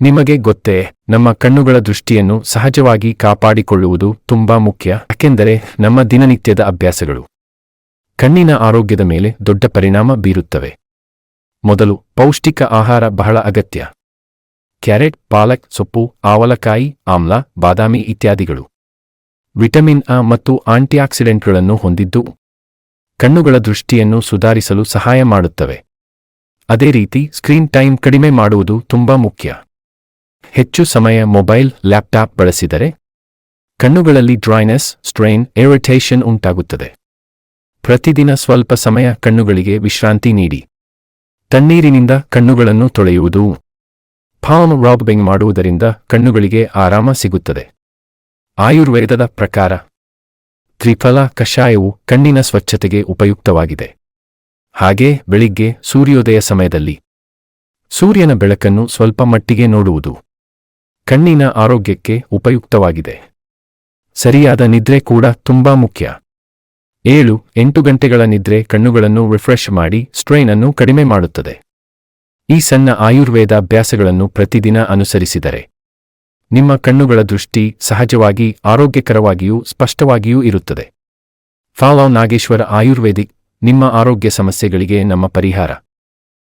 ನಿಮಗೆ ಗೊತ್ತೇ, ನಮ್ಮ ಕಣ್ಣುಗಳ ದೃಷ್ಟಿಯನ್ನು ಸಹಜವಾಗಿ ಕಾಪಾಡಿಕೊಳ್ಳುವುದು ತುಂಬಾ ಮುಖ್ಯ, ಯಾಕೆಂದರೆ ನಮ್ಮ ದಿನನಿತ್ಯದ ಅಭ್ಯಾಸಗಳು ಕಣ್ಣಿನ ಆರೋಗ್ಯದ ಮೇಲೆ ದೊಡ್ಡ ಪರಿಣಾಮ ಬೀರುತ್ತವೆ. ಮೊದಲು, ಪೌಷ್ಟಿಕ ಆಹಾರ ಬಹಳ ಅಗತ್ಯ. ಕ್ಯಾರೆಟ್, ಪಾಲಕ್, ಸೊಪ್ಪು, ಆವಲಕಾಯಿ, ಆಮ್ಲ, ಬಾದಾಮಿ ಇತ್ಯಾದಿಗಳು ವಿಟಮಿನ್ ಅ ಮತ್ತು ಆಂಟಿಆಕ್ಸಿಡೆಂಟ್ಗಳನ್ನು ಹೊಂದಿದ್ದು ಕಣ್ಣುಗಳ ದೃಷ್ಟಿಯನ್ನು ಸುಧಾರಿಸಲು ಸಹಾಯ ಮಾಡುತ್ತವೆ. ಅದೇ ರೀತಿ ಸ್ಕ್ರೀನ್ ಟೈಮ್ ಕಡಿಮೆ ಮಾಡುವುದು ತುಂಬಾ ಮುಖ್ಯ. ಹೆಚ್ಚು ಸಮಯ ಮೊಬೈಲ್, ಲ್ಯಾಪ್ಟಾಪ್ ಬಳಸಿದರೆ ಕಣ್ಣುಗಳಲ್ಲಿ ಡ್ರೈನೆಸ್, ಸ್ಟ್ರೈನ್, ಇರಿಟೇಷನ್ ಉಂಟಾಗುತ್ತದೆ. ಪ್ರತಿದಿನ ಸ್ವಲ್ಪ ಸಮಯ ಕಣ್ಣುಗಳಿಗೆ ವಿಶ್ರಾಂತಿ ನೀಡಿ. ತಣ್ಣೀರಿನಿಂದ ಕಣ್ಣುಗಳನ್ನು ತೊಳೆಯುವುದು, ಪಾಲ್ಮ್ ರಬ್ಬಿಂಗ್ ಮಾಡುವುದರಿಂದ ಕಣ್ಣುಗಳಿಗೆ ಆರಾಮ ಸಿಗುತ್ತದೆ. ಆಯುರ್ವೇದದ ಪ್ರಕಾರ ತ್ರಿಫಲ ಕಷಾಯವು ಕಣ್ಣಿನ ಸ್ವಚ್ಛತೆಗೆ ಉಪಯುಕ್ತವಾಗಿದೆ. ಹಾಗೆ ಬೆಳಿಗ್ಗೆ ಸೂರ್ಯೋದಯ ಸಮಯದಲ್ಲಿ ಸೂರ್ಯನ ಬೆಳಕನ್ನು ಸ್ವಲ್ಪ ಮಟ್ಟಿಗೆ ನೋಡುವುದು ಕಣ್ಣಿನ ಆರೋಗ್ಯಕ್ಕೆ ಉಪಯುಕ್ತವಾಗಿದೆ. ಸರಿಯಾದ ನಿದ್ರೆ ಕೂಡ ತುಂಬಾ ಮುಖ್ಯ. 7-8 ಗಂಟೆಗಳ ನಿದ್ರೆ ಕಣ್ಣುಗಳನ್ನು ರಿಫ್ರೆಶ್ ಮಾಡಿ ಸ್ಟ್ರೈನ್ ಅನ್ನು ಕಡಿಮೆ ಮಾಡುತ್ತದೆ. ಈ ಸಣ್ಣ ಆಯುರ್ವೇದ ಅಭ್ಯಾಸಗಳನ್ನು ಪ್ರತಿದಿನ ಅನುಸರಿಸಿದರೆ ನಿಮ್ಮ ಕಣ್ಣುಗಳ ದೃಷ್ಟಿ ಸಹಜವಾಗಿ ಆರೋಗ್ಯಕರವಾಗಿಯೂ ಸ್ಪಷ್ಟವಾಗಿಯೂ ಇರುತ್ತದೆ. ಫಾಲೋ ನಾಗೇಶ್ವರ ಆಯುರ್ವೇದಿಕ್, ನಿಮ್ಮ ಆರೋಗ್ಯ ಸಮಸ್ಯೆಗಳಿಗೆ ನಮ್ಮ ಪರಿಹಾರ.